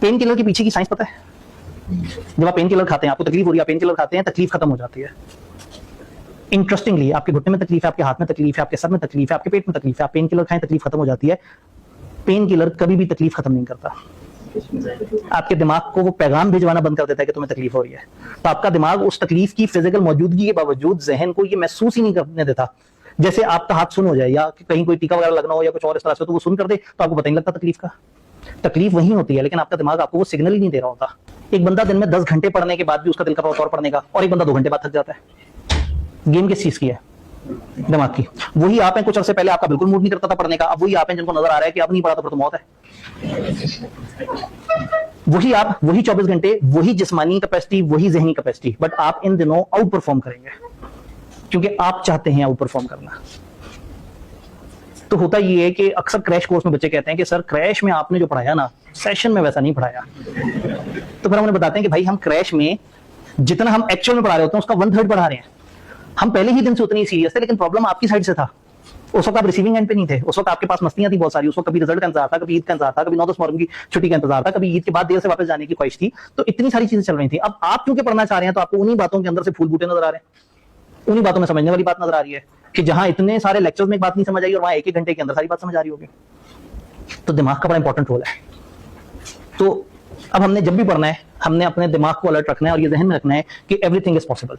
Pain killer के पीछे की साइंस पता है? जब आप पेन किलर खाते हैं, आपको तकलीफ हो रही है, पेन किलर खाते हैं, तकलीफ खत्म हो जाती है। इंटरेस्टिंगली आपके घुटने में तकलीफ है, आपके हाथ में तकलीफ है, आपके सर में तकलीफ है, आपके पेट में तकलीफ है, आप पेन किलर खाएं, तकलीफ खत्म हो जाती है। पेन किलर कभी भी तकलीफ खत्म नहीं करता। आपके दिमाग को वो पैगाम भिजवाना बंद कर देता है कि तुम्हें तकलीफ हो रही है। तो आपका दिमाग उस तकलीफ की फिजिकल मौजूदगी के बावजूद जहन को ये महसूस ही नहीं करने देता। जैसे आपका हाथ सुन हो जाए या कहीं कोई टीका वगैरह लगना हो या कुछ और इस तरह से, तो वो सुन कर दे तो आपको पता नहीं लगता तकलीफ का। तकलीफ वही होती है, लेकिन आपका दिमाग आपको वो सिग्नल ही नहीं दे रहा होता। एक बंदा दिन में 10 घंटे पढ़ने के बाद भी उसका दिल कर रहा होता है और पढ़ने का, और एक बंदा 2 घंटे बाद थक जाता है। गेम किस चीज की है? दिमाग की। वही आप हैं, कुछ अर्से पहले आपका बिल्कुल मूड नहीं करता था पढ़ने का, अब वही आप हैं जिनको नजर आ रहा है कि अब नहीं पढ़ा तो फिर तो मौत है। वही आप, वही 24 घंटे, वही जिस्मानी कैपेसिटी, वही जहनी कैपेसिटी, बट आप इन दिनों आउट परफॉर्म करेंगे क्योंकि आप चाहते हैं आउट परफॉर्म करना। तो होता ये है कि अक्सर क्रैश कोर्स में बच्चे कहते हैं कि सर क्रैश में आपने जो पढ़ाया ना, सेशन में वैसा नहीं पढ़ाया। तो फिर हम उन्हें बताते हैं कि भाई हम क्रैश में जितना हम एक्चुअल में पढ़ा रहे होते हैं उसका 1/3 पढ़ा रहे हैं। हम पहले ही दिन से उतनी सीरियस थे, लेकिन प्रॉब्लम आपकी साइड से था। उस वक्त आप रिसीविंग एंड पे नहीं थे, उस वक्त आपके पास मस्तियां थी बहुत सारी। उस वक्त कभी रिजल्ट का इंतजार था, कभी ईद का इंतजार था, कभी 9-10 मुहर्रम की छुट्टी का इंतजार था, कभी ईद के बाद देर से वापस जाने की ख्वाहिश थी। तो इतनी सारी चीजें चल रही थी। अब आप क्योंकि पढ़ना चाह रहे हैं तो आपको उन्हीं बातों के अंदर से फूल बूटे नजर आ रहे हैं, उन्हीं बातों में समझने वाली बात नजर आ रही है कि जहां इतने सारे लेक्चर्स में एक बात नहीं समझ आई और वहां 1-1 घंटे के अंदर सारी बात समझ आ रही होगी। तो दिमाग का बड़ा इंपॉर्टेंट रोल है। तो अब हमने जब भी पढ़ना है, हमने अपने दिमाग को अलर्ट रखना है और ये जहन में रखना है कि एवरीथिंग इज पॉसिबल।